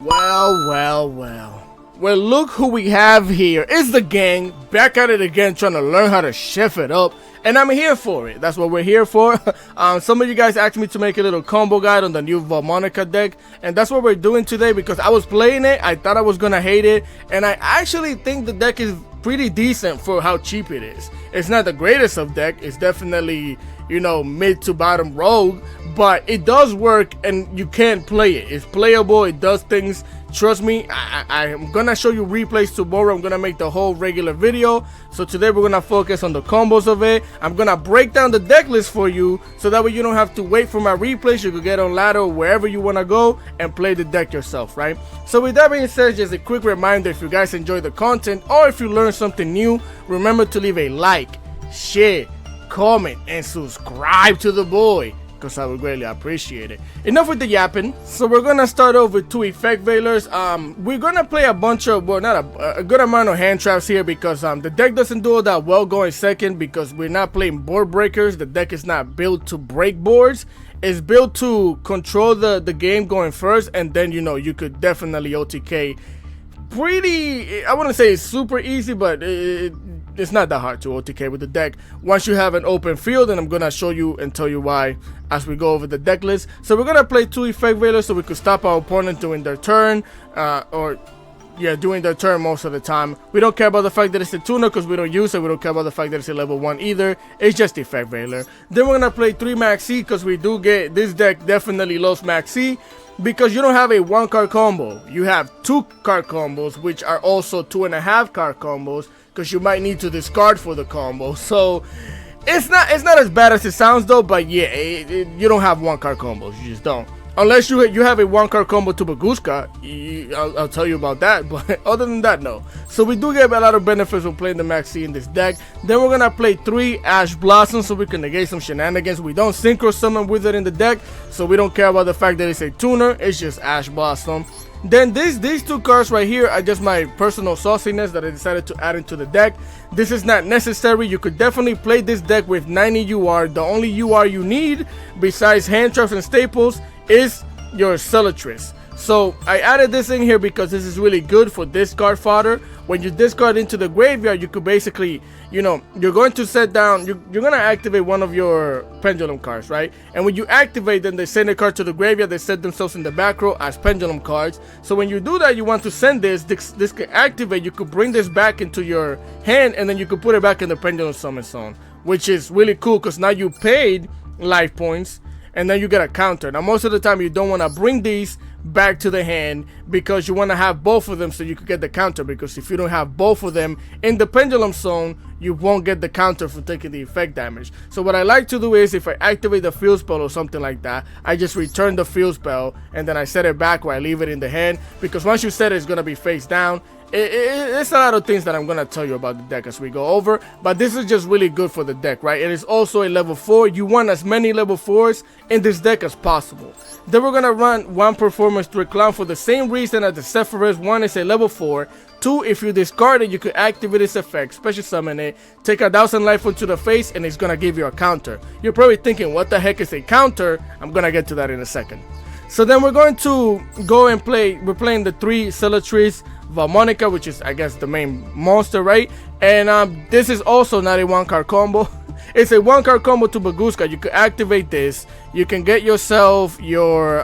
Well, look who we have here. It's the gang, back at it again, trying to learn how to chef it up. And I'm here for it. That's what we're here for. Some of you guys asked me to make a little combo guide on the new VAALMONICA deck. And that's what we're doing today because I was playing it. I thought I was going to hate it. And I actually think the deck is pretty decent for how cheap it is. It's not the greatest of deck. It's definitely, you know, mid to bottom rogue. But it does work and you can play it. It's playable. It does things. Trust me, I'm gonna show you replays tomorrow. I'm gonna make the whole regular video. So today we're gonna focus on the combos of it. I'm gonna break down the deck list for you so that way you don't have to wait for my replays. You can get on ladder wherever you wanna go and play the deck yourself, right? So with that being said, just a quick reminder, if you guys enjoy the content or if you learn something new, remember to leave a like, share, comment, and subscribe to the boy, because I would greatly appreciate it. Enough with the yapping. So we're gonna start off with two effect veilers. We're gonna play a bunch of, well, not a good amount of hand traps here because the deck doesn't do all that well going second because we're not playing board breakers. The deck is not built to break boards. It's built to control the game going first, and then, you know, you could definitely OTK pretty, I wouldn't say it's super easy, but it's not that hard to OTK with the deck once you have an open field, and I'm gonna show you and tell you why as we go over the deck list. So we're gonna play two effect veilers so we could stop our opponent during their turn, during their turn most of the time. We don't care about the fact that it's a tuner because we don't use it. We don't care about the fact that it's a level 1 either. It's just effect veiler. Then we're gonna play 3 max C because we do get, this deck definitely loves max C because you don't have a 1 card combo. You have 2 card combos, which are also 2.5 card combos because you might need to discard for the combo. So it's not as bad as it sounds though, but yeah, you don't have 1 card combos. You just don't. Unless you have a 1 card combo to Baguska, I'll tell you about that, but other than that, no. So we do get a lot of benefits from playing the Max C in this deck. Then we're gonna play 3 Ash Blossoms so we can negate some shenanigans. We don't synchro summon with it in the deck, so we don't care about the fact that it's a tuner. It's just Ash Blossom. Then these 2 cards right here are just my personal sauciness that I decided to add into the deck. This is not necessary. You could definitely play this deck with 90 UR. The only UR you need, besides hand traps and staples, is your selettrice. So I added this in here because this is really good for discard fodder. When you discard into the graveyard, you could basically, you know, you're going to set down, you're going to activate one of your pendulum cards, right? And when you activate them, they send a card to the graveyard. They set themselves in the back row as pendulum cards. So when you do that, you want to send this can activate. You could bring this back into your hand and then you could put it back in the pendulum summon zone, which is really cool because now you paid life points and then you get a counter. Now most of the time you don't want to bring these back to the hand because you want to have both of them so you could get the counter, because if you don't have both of them in the pendulum zone, you won't get the counter for taking the effect damage. So what I like to do is if I activate the field spell or something like that, I just return the field spell and then I set it back or I leave it in the hand, because once you set it, it's going to be face down. It's a lot of things that I'm going to tell you about the deck as we go over, but this is just really good for the deck, right? It is also a level 4. You want as many level 4s in this deck as possible. Then we're going to run 1 performance 3 clown for the same reason as the Sephiroth. 1 is a level 4. 2, if you discard it, you could activate its effect, special summon it, take 1,000 life into the face, and it's going to give you a counter. You're probably thinking, what the heck is a counter? I'm going to get to that in a second. So then we're going to go and we're playing the 3 selettrice VAALMONICA, which is, I guess, the main monster, right? And this is also not a 1 card combo. It's a 1 card combo to Baguska. You can activate this. You can get yourself your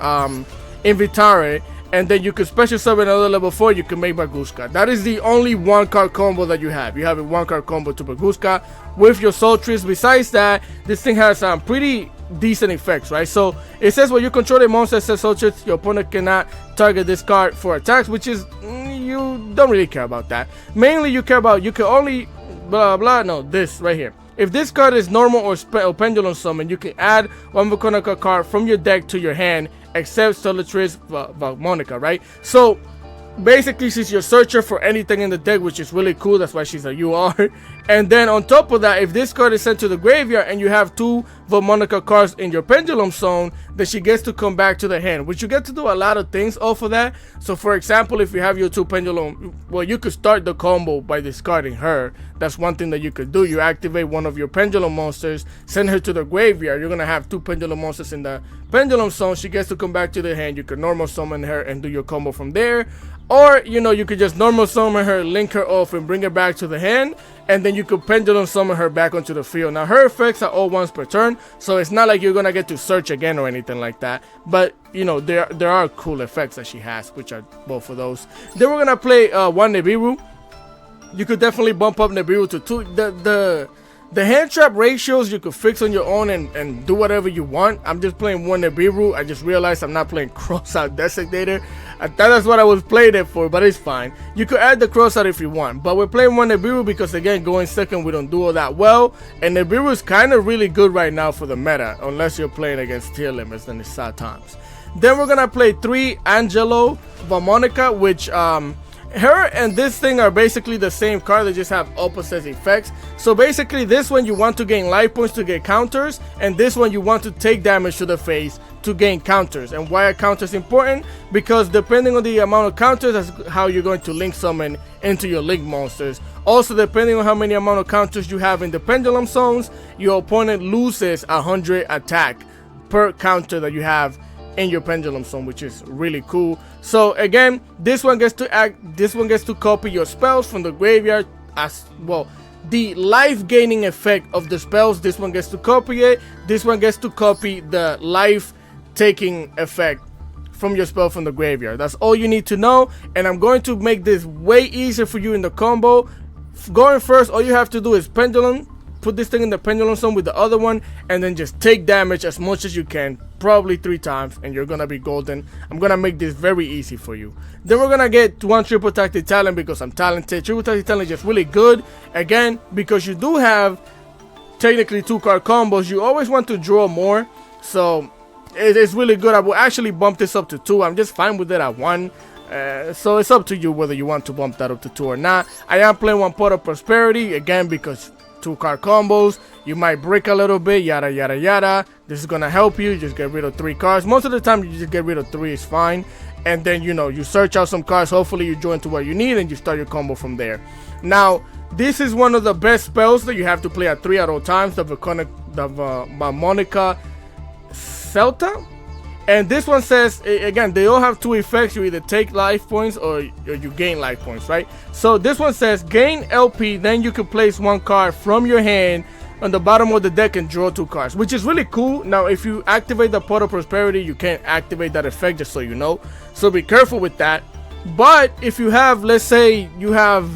invitare, and then you can special summon another level 4. You can make Baguska. That is the only 1 card combo that you have. You have a 1 card combo to Baguska with your selettrice. Besides that, this thing has pretty decent effects, right? So it says when you control a monster, says selettrice, your opponent cannot target this card for attacks, which is you don't really care about that. Mainly you care about, you can only blah blah, no, this right here. If this card is normal or pendulum summon, you can add 1 VAALMONICA card from your deck to your hand, except selettrice VAALMONICA, right? So basically she's your searcher for anything in the deck, which is really cool. That's why she's a UR. And then on top of that, if this card is sent to the graveyard and you have 2 Valmonica cards in your pendulum zone, then she gets to come back to the hand, which you get to do a lot of things off of that. So for example, if you have your 2 pendulum, well, you could start the combo by discarding her. That's one thing that you could do. You activate one of your pendulum monsters, send her to the graveyard. You're gonna have 2 pendulum monsters in the pendulum zone. She gets to come back to the hand. You can normal summon her and do your combo from there. Or, you know, you could just normal summon her, link her off, and bring her back to the hand. And then you could pendulum summon her back onto the field. Now, her effects are all once per turn, so it's not like you're going to get to search again or anything like that. But, you know, there are cool effects that she has, which are both of those. Then we're going to play 1 Nibiru. You could definitely bump up Nibiru to 2. The hand trap ratios you could fix on your own and do whatever you want. I'm just playing 1 Nibiru. I just realized I'm not playing Crossout Designator. I thought that's what I was playing it for, but it's fine. You could add the Crossout if you want. But we're playing 1 Nibiru because, again, going second, we don't do all that well. And Nibiru is kind of really good right now for the meta, unless you're playing against tier limits, then it's sad times. Then we're going to play 3 Angelo VAALMONICA, which her and this thing are basically the same card. They just have opposite effects. So basically, this one you want to gain life points to get counters, and this one you want to take damage to the face to gain counters. And why are counters important? Because depending on the amount of counters, that's how you're going to link summon into your link monsters. Also, depending on how many amount of counters you have in the pendulum zones, your opponent loses 100 attack per counter that you have in your pendulum zone, which is really cool. So again, this one gets to copy your spells from the graveyard as well. The life gaining effect of the spells, this one gets to copy it. This one gets to copy the life taking effect from your spell from the graveyard. That's all you need to know, and I'm going to make this way easier for you in the combo. Going first, all you have to do is pendulum, put this thing in the pendulum zone with the other one, and then just take damage as much as you can, probably 3 times, and you're gonna be golden. I'm gonna make this very easy for you. Then we're gonna get 1 triple tactic talent because I'm talented. Triple tactic talent is just really good, again, because you do have technically 2 card combos. You always want to draw more, so it is really good. I will actually bump this up to 2. I'm just fine with it at 1. So it's up to you whether you want to bump that up to 2 or not. I am playing 1 Pot of Prosperity, again, because 2 card combos, you might break a little bit, yada yada yada. This is gonna help you. Just get rid of 3 cards. Most of the time you just get rid of 3, is fine. And then, you know, you search out some cards, hopefully you join to what you need, and you start your combo from there. Now, this is one of the best spells that you have to play at 3 at all times, the VAALMONICA Scelta. And this one says, again, they all have 2 effects. You either take life points or you gain life points, right? So this one says gain LP, then you can place 1 card from your hand on the bottom of the deck and draw 2 cards, which is really cool. Now, if you activate the Pot of Prosperity, you can't activate that effect, just so you know. So be careful with that. But if you have, let's say you have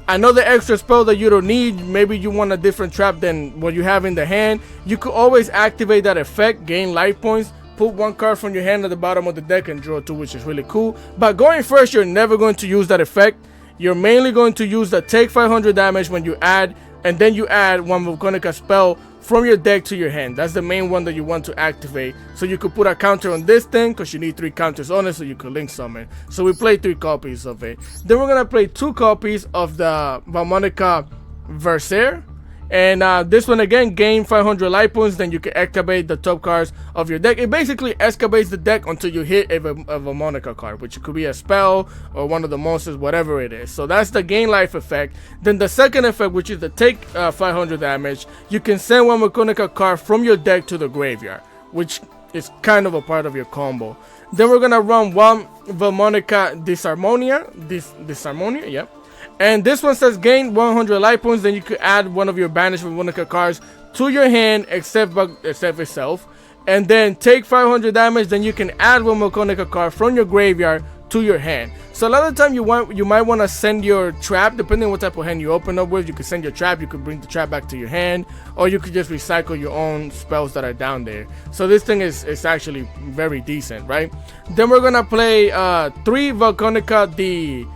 another extra spell that you don't need, maybe you want a different trap than what you have in the hand, you could always activate that effect, gain life points, put 1 card from your hand at the bottom of the deck and draw 2, which is really cool. But going first, you're never going to use that effect. You're mainly going to use the take 500 damage when you add, and then you add 1 VAALMONICA spell from your deck to your hand. That's the main one that you want to activate. So you could put a counter on this thing because you need 3 counters on it, so you could link summon. So we play 3 copies of it. Then we're gonna play 2 copies of the VAALMONICA Versare. And this one, again, gain 500 life points, then you can activate the top cards of your deck. It basically excavates the deck until you hit a VAALMONICA card, which could be a spell or one of the monsters, whatever it is. So that's the gain life effect. Then the second effect, which is the take 500 damage, you can send 1 VAALMONICA card from your deck to the graveyard, which is kind of a part of your combo. Then we're going to run 1 VAALMONICA disarmonia, yep. And this one says gain 100 life points, then you could add 1 of your banished VAALMONICA cards to your hand except itself, and then take 500 damage, then you can add 1 VAALMONICA card from your graveyard to your hand. So a lot of the time you might want to send your trap, depending on what type of hand you open up with. You can send your trap, you could bring the trap back to your hand, or you could just recycle your own spells that are down there. So this thing is actually very decent, right? Then we're gonna play 3 VAALMONICA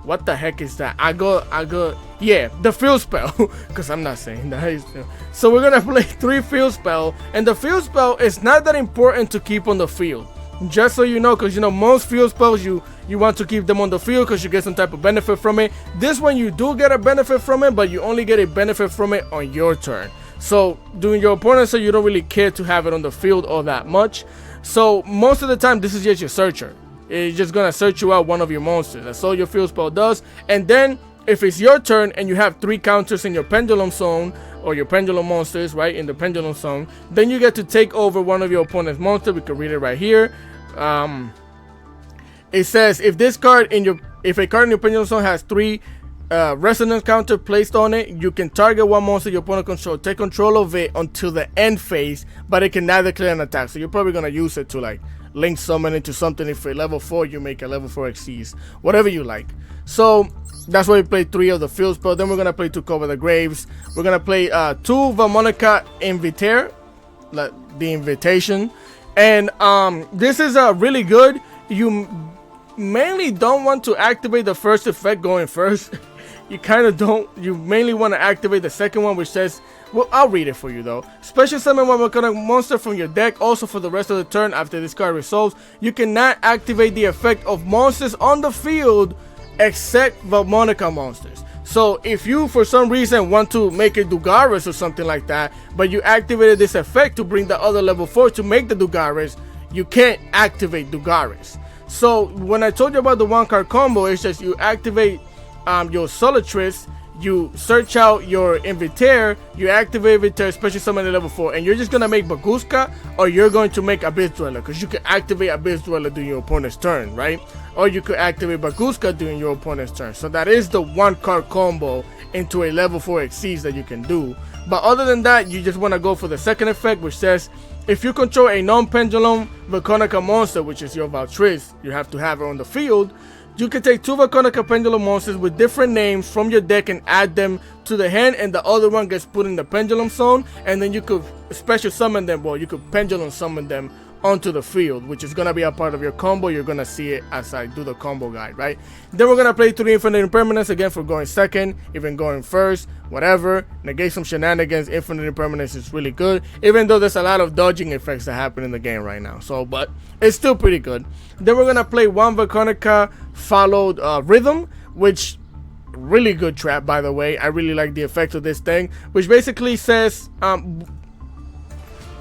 what the heck is that? Yeah, the field spell, because I'm not saying that. So we're gonna play 3 field spell, and the field spell is not that important to keep on the field, just so you know, because you know most field spells you want to keep them on the field because you get some type of benefit from it. This one you do get a benefit from it, but you only get a benefit from it on your turn. So doing your opponent, so you don't really care to have it on the field all that much. So most of the time, this is just your searcher. It's just gonna search you out one of your monsters. That's all your field spell does. And then if it's your turn and you have 3 counters in your pendulum zone, or your pendulum monsters, right, in the pendulum zone, then you get to take over one of your opponent's monsters. We can read it right here. It says if a card in your pendulum zone has 3 resonance counter placed on it, you can target one monster your opponent control, take control of it until the end phase, but it can neither clear an attack. So you're probably gonna use it to like link summon into something. If for level 4 you make a level 4 Xyz, whatever you like. So that's why we play 3 of the field spell. Then we're gonna play 2 Cover the Graves. We're gonna play 2 VAALMONICA invitare, like the invitation. And this is really good. You mainly don't want to activate the first effect going first. You kind of don't. You mainly want to activate the second one, which says, well, I'll read it for you though. Special summon one volcanic monster from your deck. Also for the rest of the turn after this card resolves, you cannot activate the effect of monsters on the field except VAALMONICA monsters. So if you for some reason want to make it Dugaris or something like that, but you activated this effect to bring the other level 4 to make the Dugaris, you can't activate Dugaris. So when I told you about the 1-card combo, it's just you activate your selettrice, you search out your invitare, you activate invitare, special summon at level 4, and you're just gonna make Baguska, or you're going to make Abyss Dweller, because you can activate Abyss Dweller during your opponent's turn, right? Or you could activate Baguska during your opponent's turn. So that is the 1-card combo into a level 4 Xyz that you can do. But other than that, you just want to go for the second effect, which says if you control a non-pendulum VAALMONICA monster, which is your Valtrice, you have to have it on the field. You can take 2 VAALMONICA pendulum monsters with different names from your deck and add them to the hand, and the other one gets put in the pendulum zone, and then you could special summon them, well, you could pendulum summon them onto the field, which is going to be a part of your combo. You're going to see it as I do the combo guide, right? Then we're going to play 3 infinite impermanence again for going second, even going first, whatever. Negate some shenanigans. Infinite impermanence is really good, even though there's a lot of dodging effects that happen in the game right now. So, but it's still pretty good. Then we're going to play 1 VAALMONICA followed rhythm, which really good trap, by the way. I really like the effect of this thing, which basically says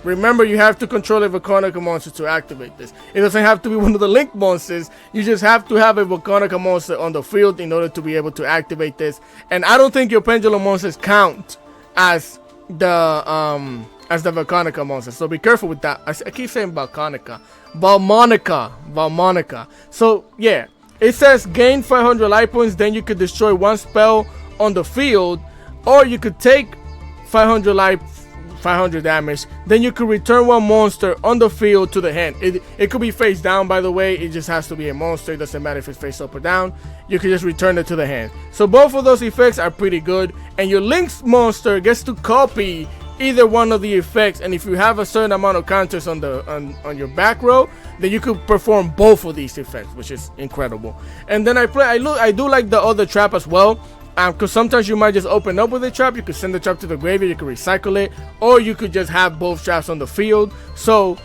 remember, you have to control a VAALMONICA monster to activate this. It doesn't have to be one of the link monsters. You just have to have a VAALMONICA monster on the field in order to be able to activate this. And I don't think your pendulum monsters count as the VAALMONICA monsters. So be careful with that. I keep saying VAALMONICA. VAALMONICA. So yeah, it says gain 500 life points. Then you could destroy 1 spell on the field, or you could take 500 damage, then you could return 1 monster on the field to the hand. It could be face down, by the way. It just has to be a monster. It doesn't matter if it's face up or down. You can just return it to the hand. So both of those effects are pretty good, and your Link's monster gets to copy either one of the effects, and if you have a certain amount of counters on the your back row, then you could perform both of these effects, which is incredible. And then I do like the other trap as well, because sometimes you might just open up with a trap. You could send the trap to the graveyard, you could recycle it, or you could just have both traps on the field. So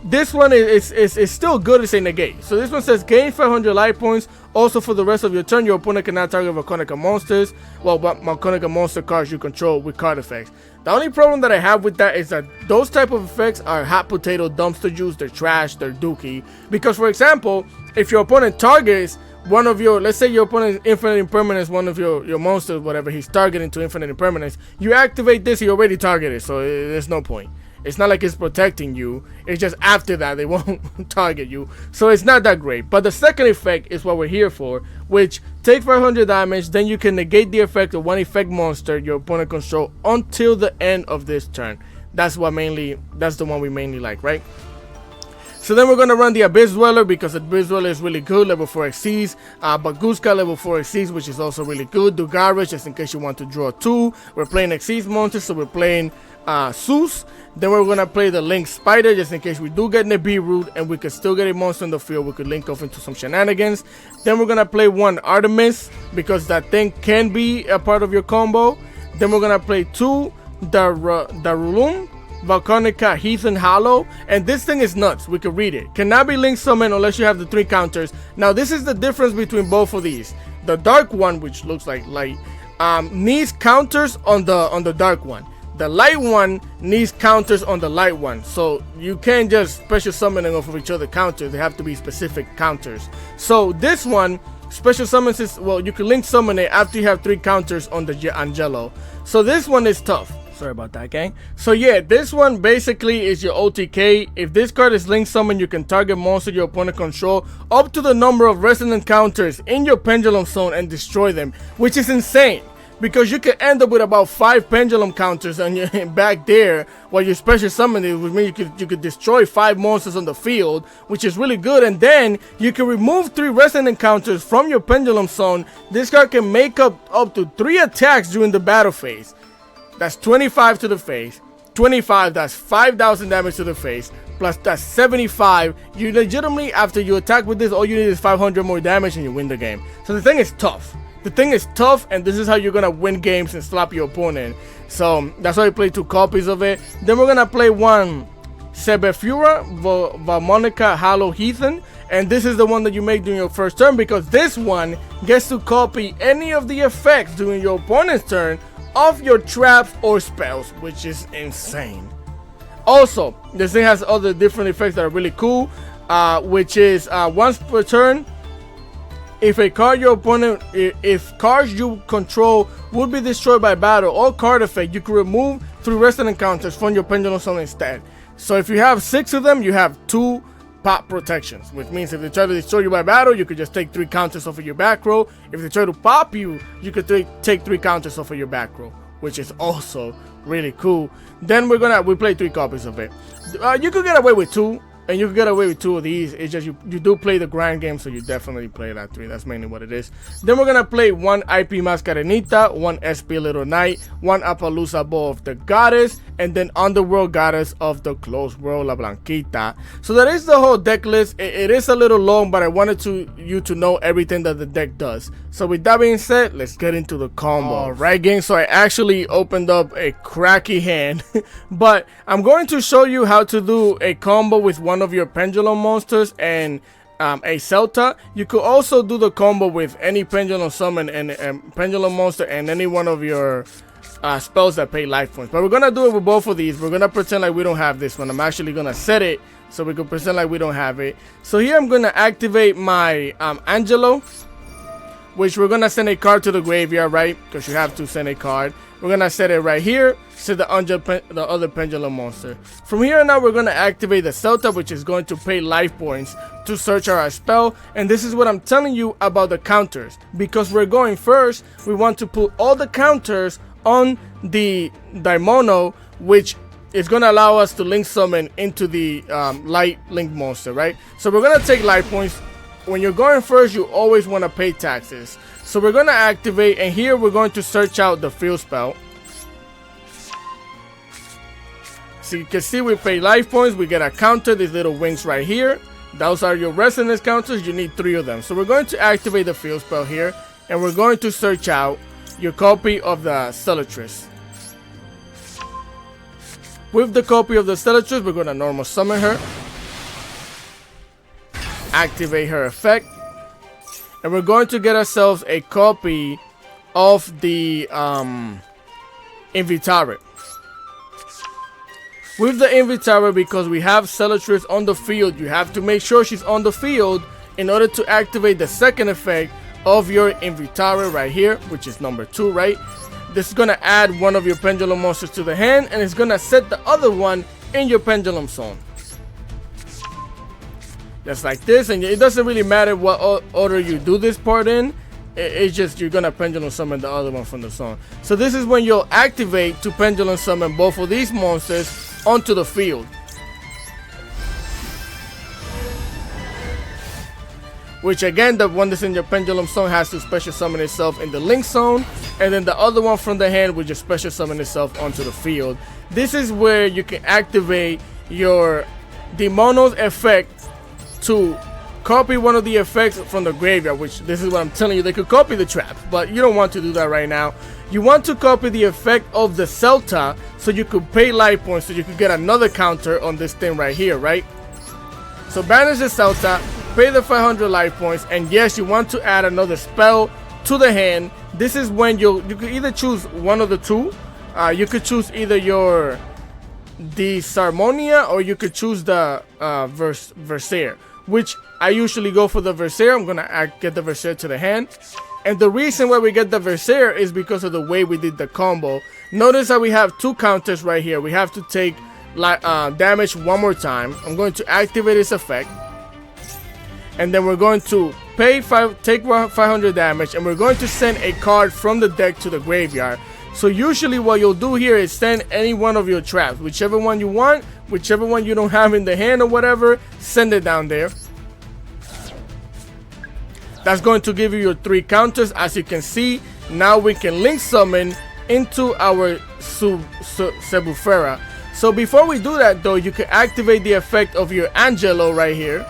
this one is still good as a negate. So this one says gain 500 life points. Also for the rest of your turn, your opponent cannot target VAALMONICA monsters. Well, VAALMONICA monster cards you control with card effects. The only problem that I have with that is that those type of effects are hot potato dumpster juice. They're trash, they're dookie. Because for example, if your opponent targets one of your, let's say your opponent infinite impermanence, one of your monsters, whatever he's targeting to infinite impermanence, you activate this, he already targeted, so there's no point. It's not like it's protecting you. It's just after that they won't target you. So it's not that great. But the second effect is what we're here for, which take 500 damage, then you can negate the effect of 1 effect monster your opponent control until the end of this turn. That's the one we mainly like, right? So then we're going to run the Abyss Dweller, because the Abyss Dweller is really good, level 4 Xyz. Baguska, level 4 Xyz, which is also really good. Dugaris, just in case you want to draw 2. We're playing Xyz monsters, so we're playing Zeus. Then we're going to play the Link Spider, just in case we do get Nibiru and we could still get a monster in the field. We could link off into some shenanigans. Then we're going to play 1 Artemis, because that thing can be a part of your combo. Then we're going to play 2 Darulum, VAALMONICA Heathen Hollow, and this thing is nuts. We could read it. Cannot be link summoned unless you have the 3 counters. Now this is the difference between both of these. The dark one, which looks like light, needs counters on the dark one. The light one needs counters on the light one, so you can't just special summon off of each other counters. They have to be specific counters. So this one, special summons is, well, you can link summon it after you have 3 counters on the Angelo. So this one is tough. Sorry about that, gang. So yeah, this one basically is your OTK. If this card is link summon, you can target monster your opponent control up to the number of resonant counters in your pendulum zone and destroy them, which is insane. Because you could end up with about 5 pendulum counters on your back there while you special summon it, which means you could destroy 5 monsters on the field, which is really good. And then you can remove 3 resonant counters from your pendulum zone. This card can make up to 3 attacks during the battle phase. That's 25 to the face. 25, that's 5,000 damage to the face. Plus that's 75. You legitimately, after you attack with this, all you need is 500 more damage and you win the game. So the thing is tough. The thing is tough, and this is how you're gonna win games and slap your opponent. So that's why I play 2 copies of it. Then we're gonna play one Sebefura, VAALMONICA, Hollow Heathen, and this is the one that you make during your first turn, because this one gets to copy any of the effects during your opponent's turn of your traps or spells, which is insane. Also, this thing has other different effects that are really cool, which is once per turn, if a card your opponent, if cards you control would be destroyed by battle or card effect, you can remove 3 resonant counters from your pendulum zone instead. So if you have 6 of them, you have 2 pop protections, which means if they try to destroy you by battle, you could just take 3 counters off of your back row. If they try to pop you, you could take 3 counters off of your back row, which is also really cool. Then we play 3 copies of it. You could get away with 2. And you can get away with 2 of these. It's just you do play the grind game, so you definitely play that 3. That's mainly what it is. Then we're gonna play 1 IP Mascarenita, 1 SP Little Knight, 1 Appaloosa Bow of the Goddess, and then Underworld Goddess of the Closed World, La Blanquita. So that is the whole deck list. It is a little long, but I wanted you to know everything that the deck does. So with that being said, let's get into the combo. Alright, gang, so I actually opened up a cracky hand, but I'm going to show you how to do a combo with one of your pendulum monsters and a Scelta. You could also do the combo with any pendulum summon and pendulum monster and any one of your spells that pay life points. But we're gonna do it with both of these. We're gonna pretend like we don't have this one. I'm actually gonna set it so we can pretend like we don't have it. So here I'm gonna activate my Angelo, which we're gonna send a card to the graveyard, right? Because you have to send a card. We're gonna set it right here. Set the other pendulum monster. From here on out, we're gonna activate the Scelta, which is going to pay life points to search our spell. And this is what I'm telling you about the counters, because we're going first. We want to put all the counters on the Daimono, which is gonna allow us to link summon into the light link monster, right? So we're gonna take life points. When you're going first, you always want to pay taxes. So we're going to activate, and here we're going to search out the field spell. So you can see we pay life points. We get a counter, these little wings right here. Those are your resonance counters. You need 3 of them. So we're going to activate the field spell here, and we're going to search out your copy of the selettrice. With the copy of the selettrice, we're going to normal summon her. Activate her effect, and we're going to get ourselves a copy of the invitare. With the invitare, because we have selettrice on the field, you have to make sure she's on the field in order to activate the second effect of your invitare right here, which is number 2, right? This is going to add one of your pendulum monsters to the hand, and it's going to set the other one in your pendulum zone. Just like this, and it doesn't really matter what order you do this part in. It's just you're gonna pendulum summon the other one from the zone. So this is when you'll activate to pendulum summon both of these monsters onto the field. Which again, the one that's in your pendulum zone has to special summon itself in the link zone, and then the other one from the hand will just special summon itself onto the field. This is where you can activate your Daimono's effect to copy one of the effects from the graveyard, which this is what I'm telling you, they could copy the traps, but you don't want to do that right now. You want to copy the effect of the Scelta so you could pay life points, so you could get another counter on this thing right here, right? So banish the Scelta, pay the 500 life points, and yes, you want to add another spell to the hand. This is when you can either choose one of the 2. You could choose either your disarmonia or you could choose the Versare, which I usually go for the Versare. I'm gonna get the Versare to the hand, and the reason why we get the Versare is because of the way we did the combo. Notice that we have 2 counters right here. We have to take damage one more time. I'm going to activate this effect, and then we're going to take 500 damage, and we're going to send a card from the deck to the graveyard. So usually what you'll do here is send any one of your traps, whichever one you want, whichever one you don't have in the hand or whatever, send it down there. That's going to give you your 3 counters. As you can see, now we can link summon into our Sebufera. So before we do that though, you can activate the effect of your Angelo right here,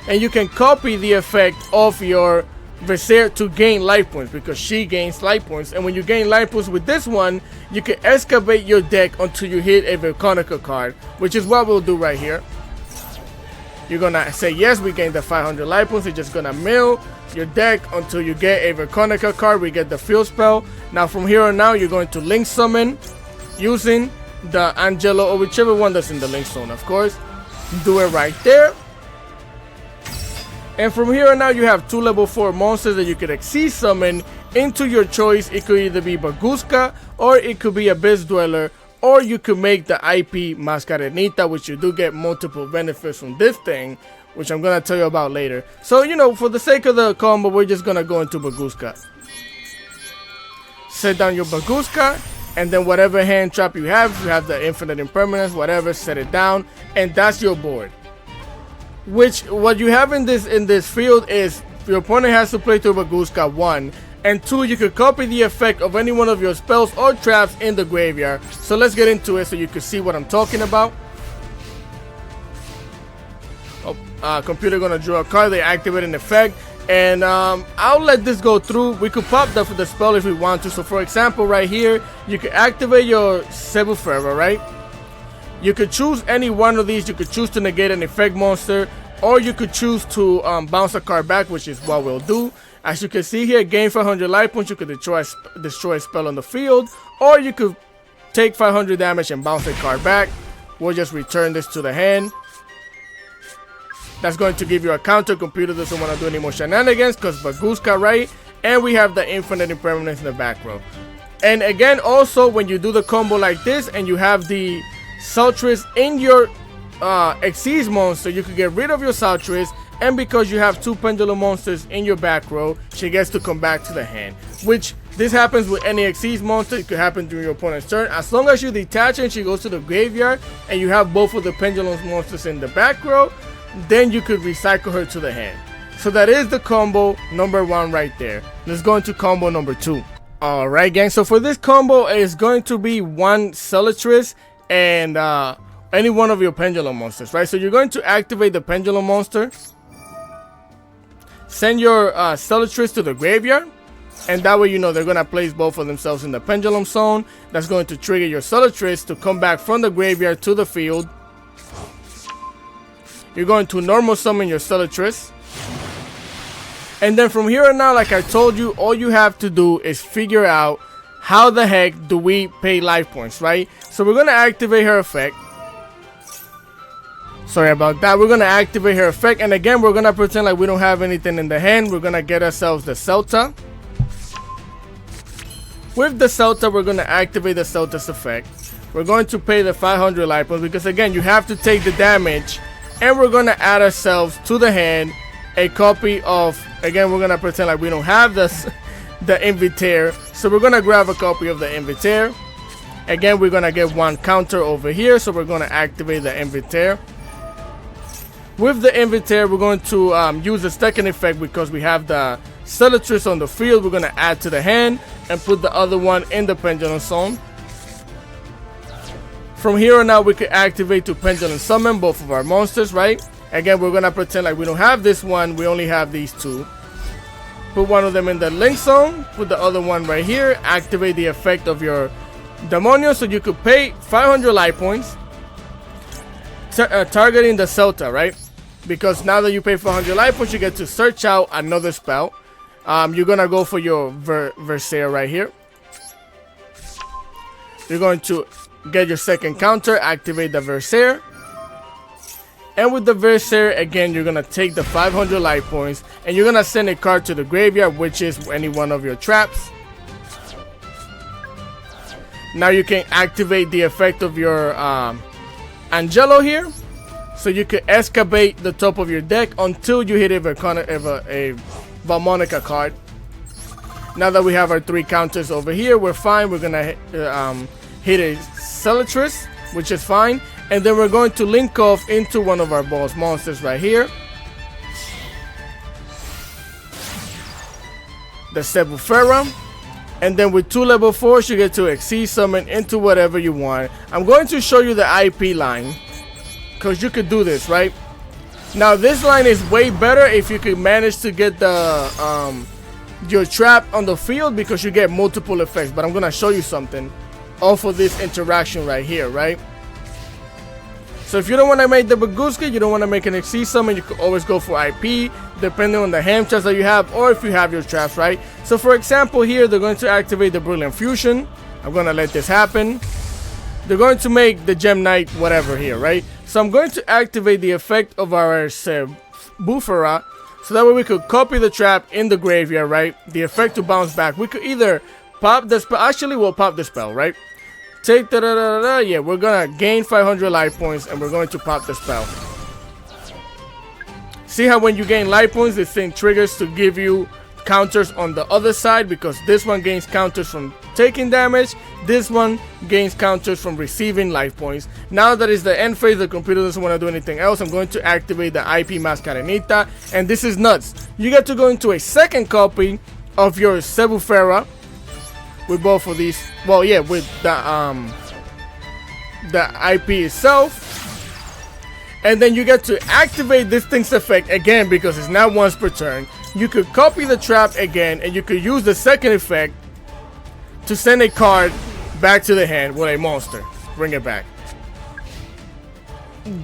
and you can copy the effect of your Versare to gain life points, because she gains life points, and when you gain life points with this one, you can excavate your deck until you hit a Volcanica card, which is what we'll do right here. You're gonna say yes, we gained the 500 life points. You're just gonna mill your deck until you get a Volcanica card. We get the field spell. Now from here on out, you're going to link summon using the Angelo or whichever one that's in the link zone, of course. Do it right there. And from here on out, you have 2 level 4 monsters that you could exceed summon into your choice. It could either be Baguska, or it could be Abyss Dweller, or you could make the IP Mascarenita, which you do get multiple benefits from this thing, which I'm going to tell you about later. So, you know, for the sake of the combo, we're just going to go into Baguska. Set down your Baguska, and then whatever hand trap you have the infinite impermanence, whatever, set it down, and that's your board. Which what you have in this field is your opponent has to play through Baguska 1, and 2, you could copy the effect of any one of your spells or traps in the graveyard. So let's get into it so you can see what I'm talking about. Computer gonna draw a card. They activate an effect, and I'll let this go through. We could pop that for the spell if we want to. So for example, right here, you can activate your Sebufera, right? You could choose any one of these. You could choose to negate an effect monster, or you could choose to bounce a card back, which is what we'll do. As you can see here, gain 500 life points. You could destroy a spell on the field, or you could take 500 damage and bounce a card back. We'll just return this to the hand. That's going to give you a counter. Computer doesn't want to do any more shenanigans because Baguska, right? And we have the infinite impermanence in the back row. And again, also when you do the combo like this and you have the Selettrice in your Xyz monster, you can get rid of your Selettrice, and because you have 2 pendulum monsters in your back row, she gets to come back to the hand. Which this happens with any Xyz monster. It could happen during your opponent's turn. As long as you detach and she goes to the graveyard and you have both of the pendulum monsters in the back row, then you could recycle her to the hand. So that is the combo number 1 right there. Let's go into combo number 2. Alright gang, so for this combo it's going to be 1 Selettrice and any one of your pendulum monsters, right? So you're going to activate the pendulum monster, send your Selettrice to the graveyard, and that way you know they're going to place both of themselves in the pendulum zone. That's going to trigger your Selettrice to come back from the graveyard to the field. You're going to normal summon your Selettrice, and then from here on out, like I told you, all you have to do is figure out how the heck do we pay life points, right? So we're going to activate her effect. Sorry about that. We're going to activate her effect, and again we're going to pretend like we don't have anything in the hand. We're going to get ourselves the Scelta. With the Scelta, we're going to activate the Scelta's effect. We're going to pay the 500 life points because again you have to take the damage, and we're going to add ourselves to the hand a copy of, again we're going to pretend like we don't have this, the invitare. So we're going to grab a copy of the invitare. Again we're going to get 1 counter over here, so we're going to activate the invitare. With the invitare, we're going to use the second effect because we have the Selettrice on the field. We're going to add to the hand and put the other one in the pendulum zone. From here on out, we can activate to pendulum summon both of our monsters, right? Again, we're going to pretend like we don't have this one. We only have these 2. Put one of them in the link zone. Put the other one right here. Activate the effect of your Demonio, so you could pay 500 life points. Targeting the Scelta, right? Because now that you pay 400 life points, you get to search out another spell. You're gonna go for your Versare right here. You're going to get your second counter, activate the Versare. And with the Versare, again, you're going to take the 500 life points and you're going to send a card to the graveyard, which is any one of your traps. Now you can activate the effect of your Angelo here. So you could excavate the top of your deck until you hit a VAALMONICA card. Now that we have our 3 counters over here, we're fine. We're gonna hit a selettrice, which is fine, and then we're going to link off into one of our boss monsters right here, the Sebufera. And then with 2 level 4s, you get to exceed summon into whatever you want. I'm going to show you the IP line, because you could do this, right? Now this line is way better if you could manage to get the your trap on the field, because you get multiple effects. But I'm gonna show you something off of this interaction right here, right? So if you don't want to make the Baguska, you don't want to make an exceed summon, you could always go for IP, depending on the hand traps that you have, or if you have your traps, right? So for example here, they're going to activate the Brilliant Fusion. I'm gonna let this happen. They're going to make the Gem Knight whatever here, right? So I'm going to activate the effect of our Sebufera, so that way we could copy the trap in the graveyard, right? The effect to bounce back. We could either pop the spell. Actually, we'll pop the spell, right? Take the yeah, we're gonna gain 500 life points and we're going to pop the spell. See how when you gain life points, this thing triggers to give you counters on the other side, because this one gains counters from taking damage, this one gains counters from receiving life points. Now that is the end phase, the computer doesn't want to do anything else. I'm going to activate the IP Mascarenita, and this is nuts. You get to go into a second copy of your Sebufera with both of these. Well, yeah, with the IP itself. And then you get to activate this thing's effect again, because it's now once per turn. You could copy the trap again, and you could use the second effect to send a card back to the hand with a monster. Bring it back.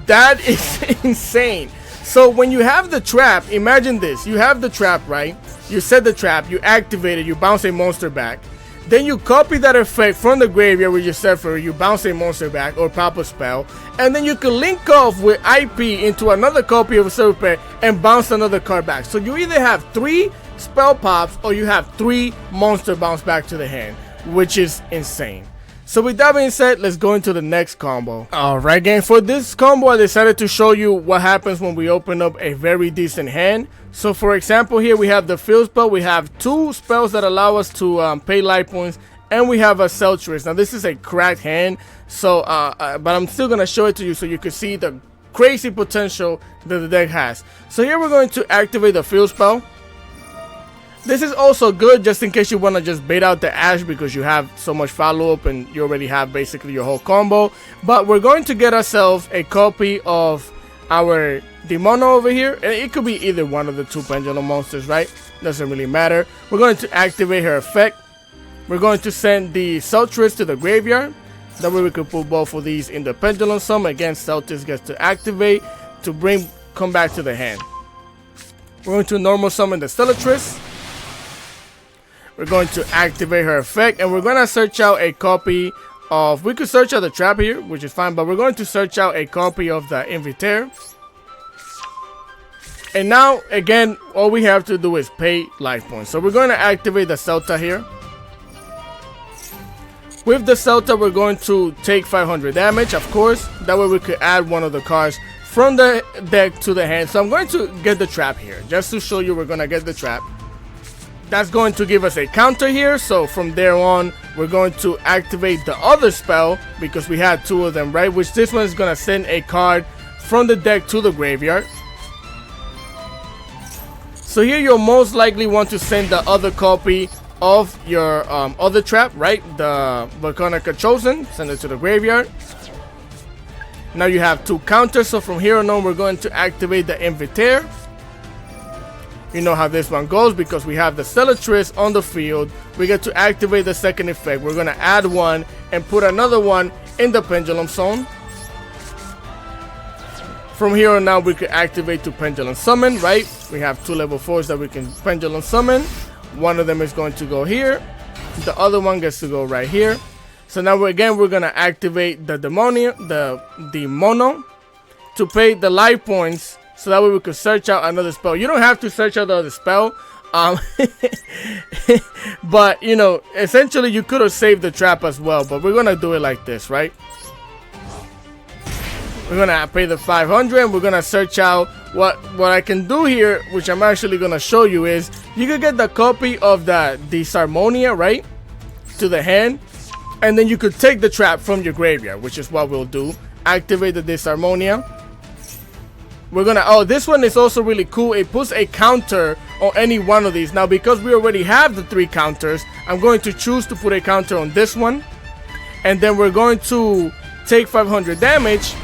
That is insane. So when you have the trap, imagine this. You have the trap, right? You set the trap, you activate it, you bounce a monster back. Then you copy that effect from the graveyard with your Sebufera, you bounce a monster back or pop a spell, and then you can link off with IP into another copy of a Sebufera and bounce another card back. So you either have 3 spell pops or you have 3 monster bounce back to the hand, which is insane. So with that being said, let's go into the next combo. Alright gang, for this combo I decided to show you what happens when we open up a very decent hand. So for example here we have the field spell, we have 2 spells that allow us to pay life points, and we have a Scelta. Now this is a cracked hand, so but I'm still going to show it to you so you can see the crazy potential that the deck has. So here we're going to activate the field spell. This is also good just in case you want to just bait out the Ash, because you have so much follow-up and you already have basically your whole combo. But we're going to get ourselves a copy of our Demono over here, and it could be either one of the 2 pendulum monsters, right? Doesn't really matter. We're going to activate her effect. We're going to send the Scelta to the graveyard. That way we can put both of these in the pendulum sum. Again, Scelta gets to activate to come back to the hand. We're going to normal summon the selettrice. We're going to activate her effect, and we're going to search out a copy of, we could search out the trap here, which is fine, but we're going to search out a copy of the invitare. And now, again, all we have to do is pay life points. So we're going to activate the Scelta here. With the Scelta, we're going to take 500 damage, of course. That way we could add one of the cards from the deck to the hand. So I'm going to get the trap here, just to show you we're going to get the trap. That's going to give us a counter here, so from there on, we're going to activate the other spell, because we had 2 of them, right? Which this one is going to send a card from the deck to the graveyard. So here you'll most likely want to send the other copy of your other trap, right? The VAALMONICA Chosen, send it to the graveyard. Now you have 2 counters, so from here on we're going to activate the invitare. You know how this one goes, because we have the selettrice on the field. We get to activate the second effect. We're going to add 1 and put another one in the pendulum zone. From here on out, we can activate to pendulum summon, right? We have 2 level 4s that we can pendulum summon. One of them is going to go here. The other one gets to go right here. So now we're gonna activate the mono to pay the life points, so that way we could search out another spell. You don't have to search out the other spell, but you know, essentially you could have saved the trap as well. But we're gonna do it like this, right? We're gonna pay the 500, and we're gonna search out what I can do here, which I'm actually gonna show you, is you could get the copy of the disarmonia, right, to the hand, and then you could take the trap from your graveyard, which is what we'll do. Activate the disarmonia. We're gonna, oh, this one is also really cool. It puts a counter on any one of these. Now, because we already have the 3 counters, I'm going to choose to put a counter on this one, and then we're going to take 500 damage,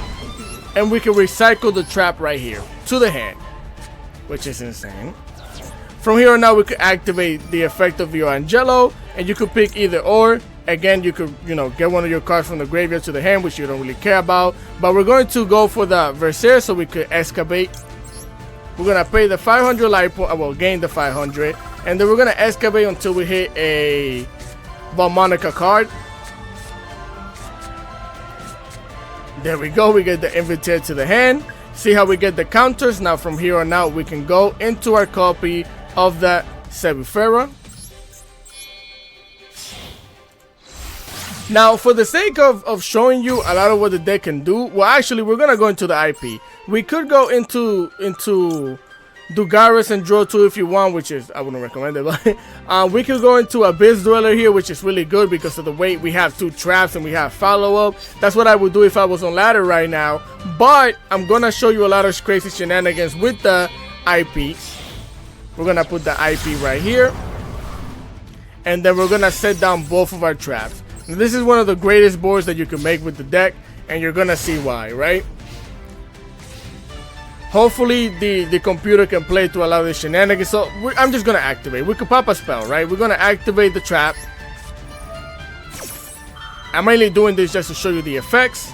and we can recycle the trap right here to the hand, which is insane. From here on out, we could activate the effect of your Angelo, and you could pick either or. Again, you could, you know, get one of your cards from the graveyard to the hand, which you don't really care about. But we're going to go for the Versare, so we could excavate. We're going to pay the 500 life point, well, gain the 500. And then we're going to excavate until we hit a VAALMONICA card. There we go, we get the invitare to the hand. See how we get the counters. Now from here on out, we can go into our copy of the Selettrice. Now, for the sake of showing you a lot of what the deck can do, well, actually, we're going to go into the IP. We could go into Dugaris and draw 2 if you want, which is, I wouldn't recommend it, but we could go into Abyss Dweller here, which is really good because of the way we have 2 traps and we have follow-up. That's what I would do if I was on ladder right now, but I'm going to show you a lot of crazy shenanigans with the IP. We're going to put the IP right here, and then we're going to set down both of our traps. Now, this is one of the greatest boards that you can make with the deck, and you're going to see why, right? Hopefully the computer can play to allow the shenanigans. So I'm just gonna activate. We could pop a spell, right? We're gonna activate the trap. I'm mainly doing this just to show you the effects.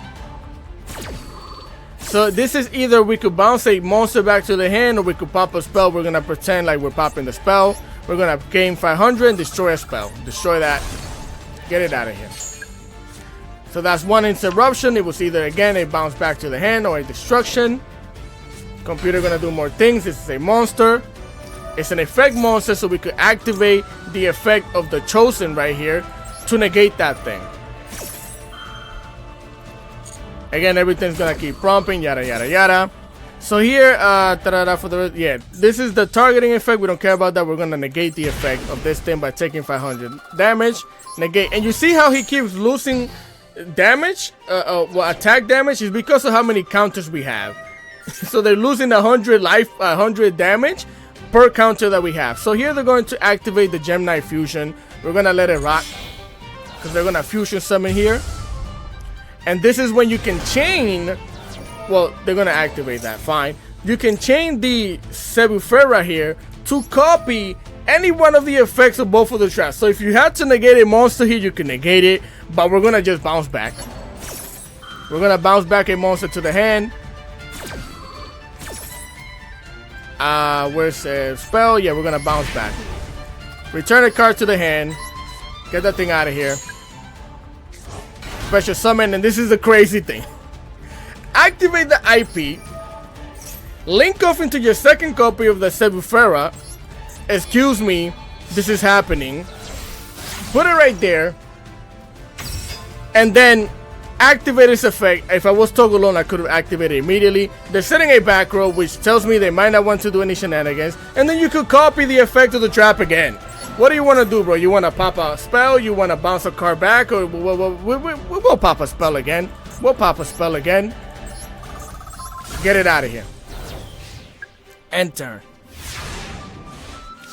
So this is either we could bounce a monster back to the hand, or we could pop a spell. We're gonna pretend like we're popping the spell. We're gonna gain 500 and destroy a spell. Destroy that. Get it out of here. So that's one interruption. It was either again a bounce back to the hand or a destruction. Computer gonna do more things. This is a monster. It's an effect monster, so we could activate the effect of the chosen right here to negate that thing. Again, everything's gonna keep prompting, yada yada yada. So here, this is the targeting effect. We don't care about that. We're gonna negate the effect of this thing by taking 500 damage. Negate, and you see how he keeps losing damage, attack damage, is because of how many counters we have. So they're losing 100 life, 100 damage per counter that we have. So here they're going to activate the Gem Knight Fusion. We're gonna let it rock because they're gonna fusion summon here. And this is when you can chain. Well, they're gonna activate that. Fine. You can chain the Selettrice here to copy any one of the effects of both of the traps. So if you had to negate a monster here, you can negate it. But we're gonna just bounce back. We're gonna bounce back a monster to the hand. Where's a spell? Yeah, we're gonna bounce back. Return a card to the hand. Get that thing out of here. Special summon, and this is the crazy thing. Activate the IP. Link off into your second copy of the Selettrice. Excuse me, this is happening. Put it right there. And then activate this effect. If I was toggle alone, I could have activated immediately. They're setting a back row, which tells me they might not want to do any shenanigans. And then you could copy the effect of the trap again. What do you want to do, bro? You want to pop a spell? You want to bounce a card back? Or we'll pop a spell again. We'll pop a spell again. Get it out of here. Enter.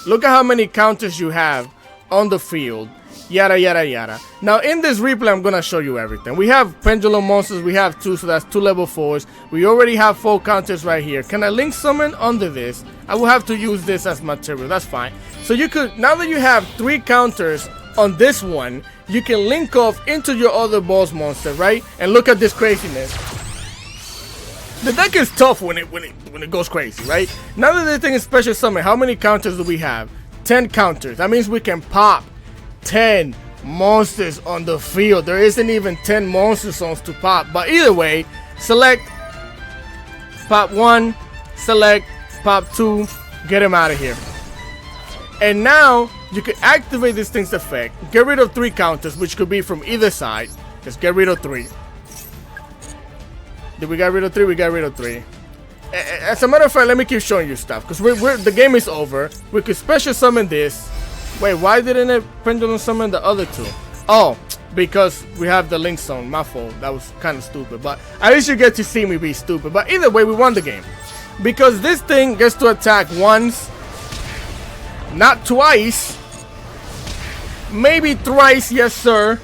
Look at how many counters you have on the field. Yada yada yada. Now in this replay, I'm gonna show you everything. We have pendulum monsters. We have 2, so that's 2 level 4s. We already have 4 counters right here. Can I link summon under this? I will have to use this as material. That's fine. So you could, now that you have 3 counters on this one, you can link off into your other boss monster, right? And look at this craziness. The deck is tough when it goes crazy, right? Now that this thing is special summon, how many counters do we have? 10 counters. That means we can pop 10 monsters on the field. There isn't even 10 monster zones to pop. But either way, select, pop 1, select, pop 2, get him out of here. And now you can activate this thing's effect. Get rid of 3 counters, which could be from either side. Just get rid of 3. Did we get rid of 3? We got rid of 3. As a matter of fact, let me keep showing you stuff, because the game is over. We could special summon this. Wait, why didn't it pendulum summon the other 2? Oh, because we have the link zone. My fault. That was kind of stupid, but at least you get to see me be stupid. But either way, we won the game, because this thing gets to attack once, not twice, maybe thrice, yes sir.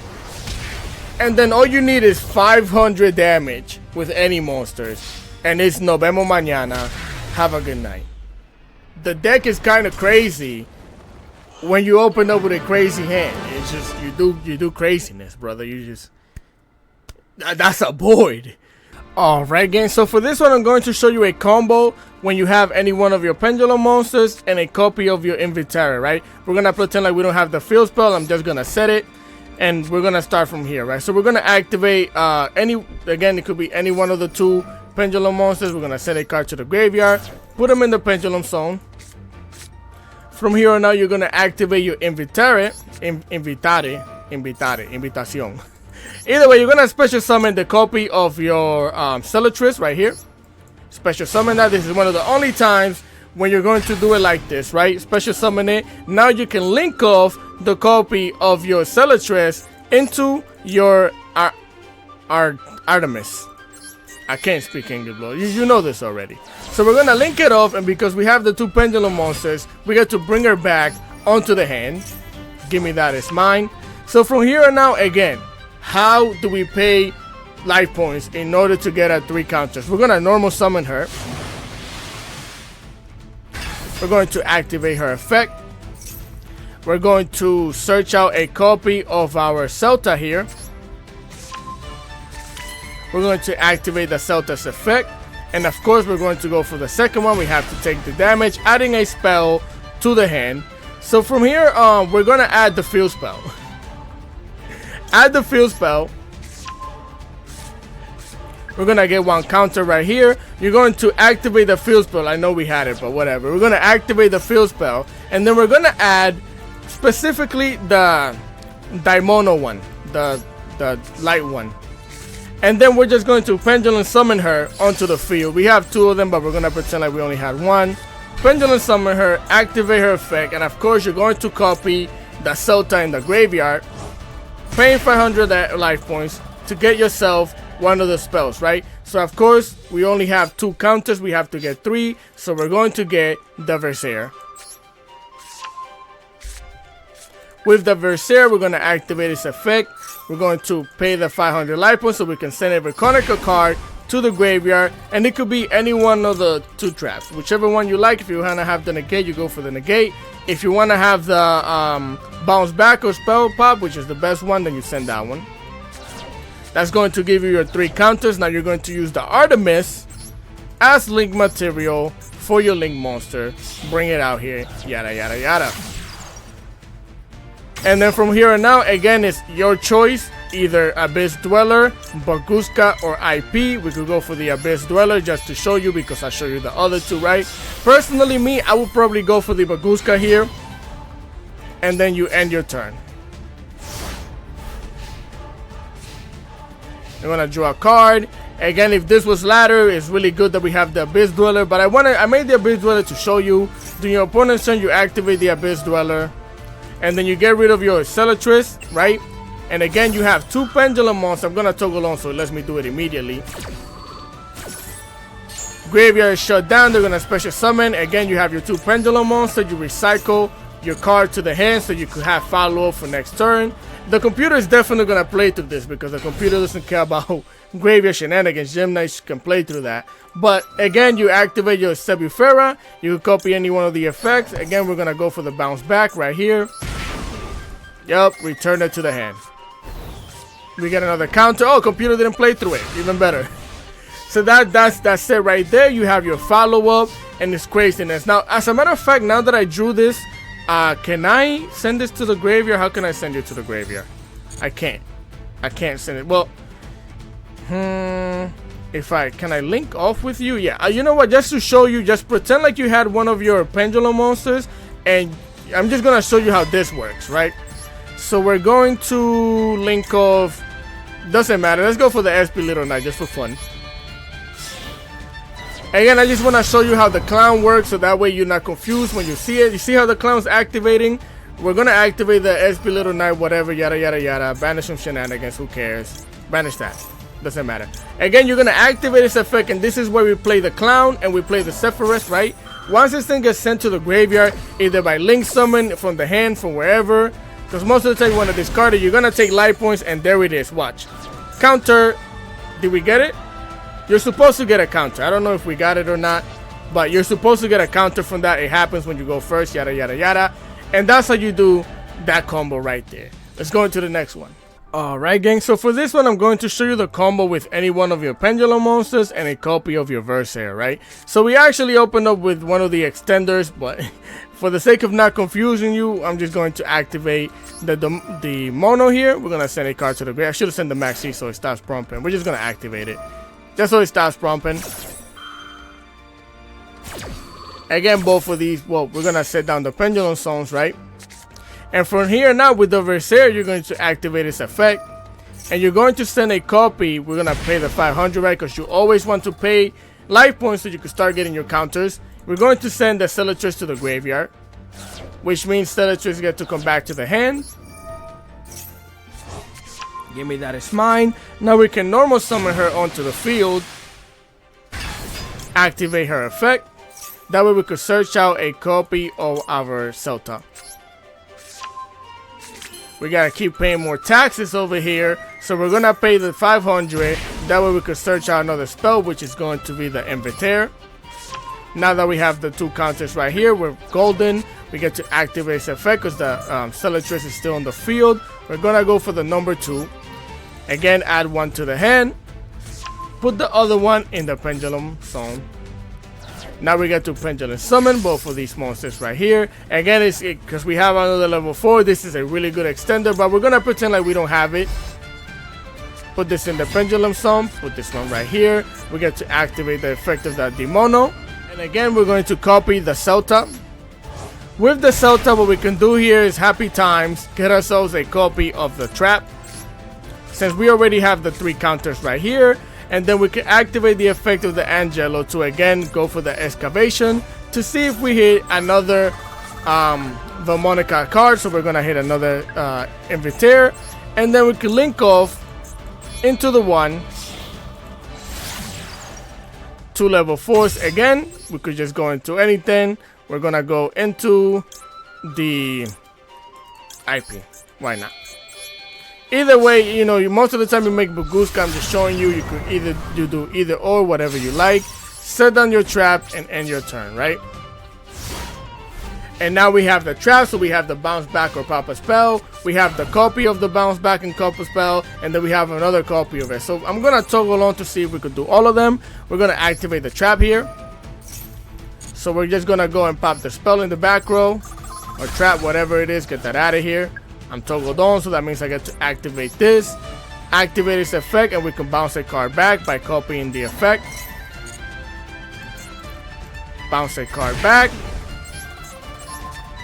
And then all you need is 500 damage with any monsters. And it's Nos vemos mañana. Have a good night. The deck is kind of crazy when you open up with a crazy hand. It's just, you do craziness, brother. You just, that's a void. Alright, gang, so for this one, I'm going to show you a combo when you have any one of your pendulum monsters and a copy of your invitare, right? We're gonna pretend like we don't have the field spell. I'm just gonna set it, and we're gonna start from here, right? So we're gonna activate again, it could be any one of the 2 pendulum monsters. We're gonna send a card to the graveyard, put them in the pendulum zone. From here on out, you're gonna activate your invitación. Either way, you're gonna special summon the copy of your selettrice right here. Special summon that. This is one of the only times when you're going to do it like this, right? Special summon it. Now you can link off the copy of your selettrice into your Artemis. I can't speak English, bro. You know this already. So we're gonna link it off, and because we have the 2 pendulum monsters, we get to bring her back onto the hand. Give me that, it's mine. So from here on out, again, how do we pay life points in order to get our 3 counters? We're gonna normal summon her. We're going to activate her effect. We're going to search out a copy of our Scelta here. We're going to activate the Scelta's effect. And of course, we're going to go for the second one. We have to take the damage, adding a spell to the hand. So from here, we're going to add the field spell. Add the field spell. We're going to get 1 counter right here. You're going to activate the field spell. I know we had it, but whatever. We're going to activate the field spell. And then we're going to add specifically the Daimono one. The light one. And then we're just going to pendulum summon her onto the field. We have 2 of them, but we're going to pretend like we only had 1. Pendulum summon her, activate her effect, and of course you're going to copy the Scelta in the graveyard, paying 500 life points to get yourself one of the spells, right? So of course we only have 2 counters, we have to get 3, so we're going to get the Versare. With the Versare, we're going to activate its effect. We're going to pay the 500 life points so we can send a Veronica card to the graveyard, and it could be any one of the 2 traps, whichever one you like. If you want to have the negate, you go for the negate. If you want to have the bounce back or spell pop, which is the best one, then you send that one. That's going to give you your 3 counters. Now you're going to use the Artemis as link material for your link monster. Bring it out here, yada yada yada. And then from here on out, again, it's your choice. Either Abyss Dweller, Baguska, or IP. We could go for the Abyss Dweller just to show you, because I show you the other 2, right? Personally, me, I would probably go for the Baguska here. And then you end your turn. You're gonna draw a card. Again, if this was ladder, it's really good that we have the Abyss Dweller. But I made the Abyss Dweller to show you. During your opponent's turn, you activate the Abyss Dweller. And then you get rid of your selettrice, right? And again, you have 2 pendulum monsters. I'm gonna toggle on so it lets me do it immediately. Graveyard is shut down. They're gonna special summon. Again, you have your 2 pendulum monsters. You recycle your card to the hand so you could have follow-up for next turn. The computer is definitely gonna play through this because the computer doesn't care about graveyard shenanigans. Gemini can play through that. But again, you activate your Sebufera. You can copy any one of the effects. Again, we're gonna go for the bounce back right here. Yup, return it to the hand. We get another counter. Oh, computer didn't play through it. Even better. So that's it right there. You have your follow-up and this craziness. Now, as a matter of fact, now that I drew this Can I send this to the graveyard? How can I send you to the graveyard? I can't send it. Well, can I link off with you? Yeah, you know what, just to show you, just pretend like you had one of your pendulum monsters, and I'm just gonna show you how this works, right? So we're going to link off, doesn't matter, let's go for the SP Little Knight just for fun. Again, I just want to show you how the clown works, so that way you're not confused when you see it. You see how the clown's activating? We're gonna activate the SP Little Knight, whatever, yada yada yada. Banish some shenanigans, who cares? Banish that, doesn't matter. Again, you're gonna activate this effect, and this is where we play the clown and we play the selettrice, right? Once this thing gets sent to the graveyard, either by link summon from the hand, from wherever, because most of the time you want to discard it, you're gonna take life points, and there it is. Watch, counter. Did we get it? You're supposed to get a counter. I don't know if we got it or not, but you're supposed to get a counter from that. It happens when you go first, yada yada yada. And that's how you do that combo right there. Let's go into the next one. Alright gang, so for this one I'm going to show you the combo with any one of your pendulum monsters and a copy of your Versare, right? So we actually opened up with one of the extenders, but for the sake of not confusing you, I'm just going to activate the mono here. We're going to send a card to the grave. I should have sent the maxi so it stops prompting. We're just going to activate it, just so it stops prompting. Again, both of these, well, we're going to set down the pendulum zones, right? And from here now, with the Versare, you're going to activate this effect. And you're going to send a copy. We're going to pay the 500, right? Because you always want to pay life points so you can start getting your counters. We're going to send the selettrice to the graveyard, which means selettrice get to come back to the hand. Give me that, it's mine. Now we can normal summon her onto the field. Activate her effect. That way we could search out a copy of our Scelta. We gotta keep paying more taxes over here, so we're gonna pay the 500. That way we could search out another spell, which is going to be the invitare. Now that we have the two counters right here, we're golden. We get to activate this effect because the selettrice is still on the field. We're gonna go for the number 2. Again, add one to the hand. Put the other one in the pendulum zone. Now we get to pendulum summon both of these monsters right here. Again, it's because we have another level 4. This is a really good extender, but we're gonna pretend like we don't have it. Put this in the pendulum zone. Put this one right here. We get to activate the effect of the demono. And again, we're going to copy the Scelta. With the Scelta, what we can do here is happy times. Get ourselves a copy of the trap, since we already have the 3 counters right here. And then we can activate the effect of the Angelo to again go for the excavation to see if we hit another VAALMONICA card. So we're gonna hit another invitare, and then we can link off into the 1, 2 level 4s. Again, we could just go into anything. We're gonna go into the IP. Why not? Either way, you know, most of the time you make Baguska, I'm just showing you, you could either do either or, whatever you like. Set down your trap and end your turn, right? And now we have the trap, so we have the bounce back or pop a spell. We have the copy of the bounce back and pop a spell, and then we have another copy of it. So I'm gonna toggle on to see if we could do all of them. We're gonna activate the trap here. So we're just gonna go and pop the spell in the back row, or trap, whatever it is, get that out of here. I'm toggled on, so that means I get to activate this. Activate this effect, and we can bounce a card back by copying the effect. Bounce a card back.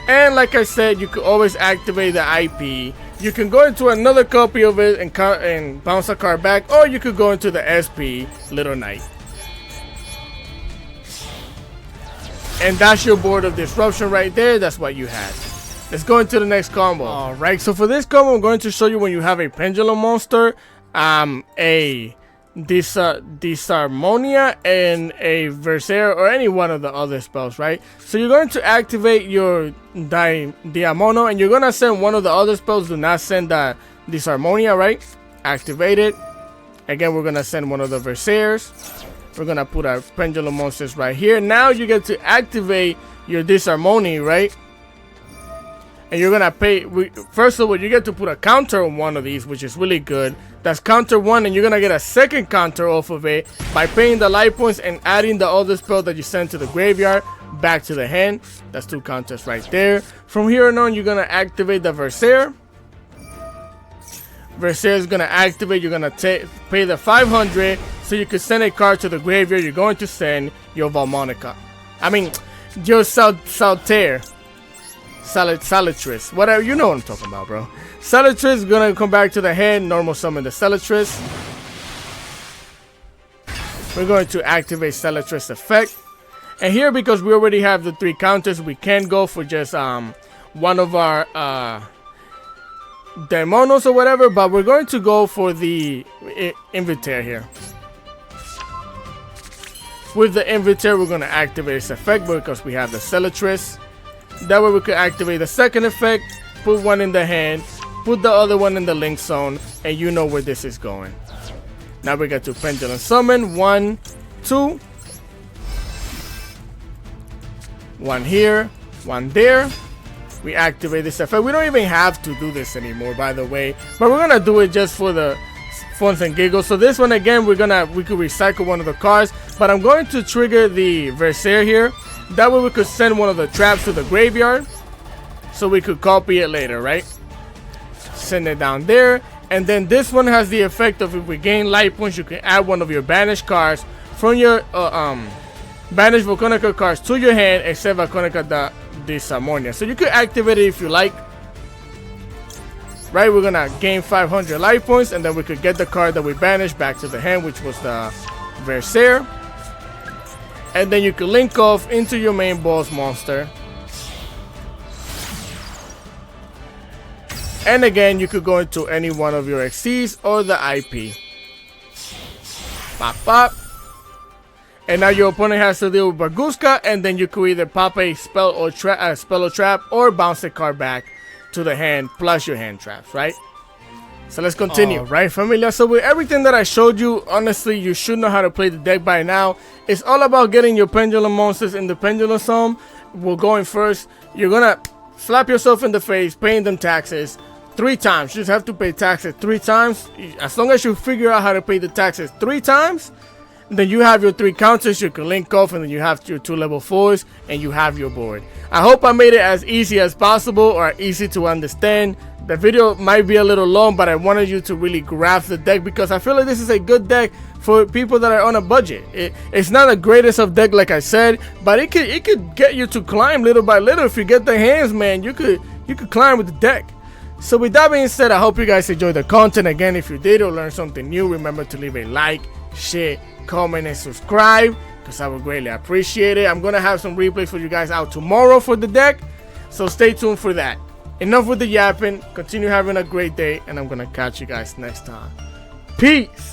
And like I said, you could always activate the IP. You can go into another copy of it and bounce a card back, or you could go into the SP Little Knight. And that's your board of disruption right there. That's what you had. Let's go into the next combo. Alright, so for this combo, I'm going to show you when you have a pendulum monster, a disarmonia, and a Versare, or any one of the other spells, right? So you're going to activate your diamono, and you're going to send one of the other spells. Do not send the disarmonia, right? Activate it. Again, we're going to send one of the Versares. We're going to put our pendulum monsters right here. Now you get to activate your disharmony, right? And you're gonna pay, first of all, you get to put a counter on one of these, which is really good. That's counter 1, and you're gonna get a second counter off of it by paying the life points and adding the other spell that you sent to the graveyard back to the hand. That's 2 counters right there. From here on, you're gonna activate the Versare. Versare is gonna activate. You're gonna pay the 500 so you can send a card to the graveyard. You're going to send your VAALMONICA. I mean, your selettrice, whatever, you know what I'm talking about, bro. Selettrice is gonna come back to the hand. Normal summon the selettrice. We're going to activate selettrice effect. And here, because we already have the 3 counters, we can go for just one of our demonos or whatever, but we're going to go for the invitare here. With the invitare, we're going to activate this effect because we have the selettrice. That way we can activate the second effect, put one in the hand, put the other one in the link zone, and you know where this is going. Now we got to pendulum summon. 1, 2. 1 here, 1 there. We activate this effect. We don't even have to do this anymore, by the way, but we're gonna do it just for the funs and giggles. So this one again, we could recycle one of the cards, but I'm going to trigger the Versare here. That way we could send one of the traps to the graveyard, so we could copy it later, right? Send it down there, and then this one has the effect of if we gain life points, you can add one of your banished cards from your banished Volcanica cards to your hand, except Volcanica disarmonia. So you could activate it if you like. Right, we're gonna gain 500 life points, and then we could get the card that we banished back to the hand, which was the Versare. And then you can link off into your main boss monster. And again, you could go into any one of your XCs or the IP. Pop, pop. And now your opponent has to deal with Barguska, and then you could either pop a spell or trap, or bounce a card back to the hand plus your hand traps, right? So let's continue. Right, familia? So with everything that I showed you, honestly, you should know how to play the deck by now. It's all about getting your pendulum monsters in the pendulum zone. We're going first. You're gonna slap yourself in the face, paying them taxes 3 times. You just have to pay taxes 3 times. As long as you figure out how to pay the taxes 3 times, then you have your 3 counters, you can link off, and then you have your 2 level 4s, and you have your board. I hope I made it as easy as possible, or easy to understand. The video might be a little long, but I wanted you to really grasp the deck, because I feel like this is a good deck for people that are on a budget. It's not the greatest of deck, like I said, but it could get you to climb little by little. If you get the hands, man, you could climb with the deck. So with that being said, I hope you guys enjoyed the content. Again, if you did or learned something new, remember to leave a like, share, comment, and subscribe, because I would greatly appreciate it. I'm gonna have some replays for you guys out tomorrow for the deck, so stay tuned for that. Enough with the yapping. Continue having a great day, and I'm gonna catch you guys next time. Peace.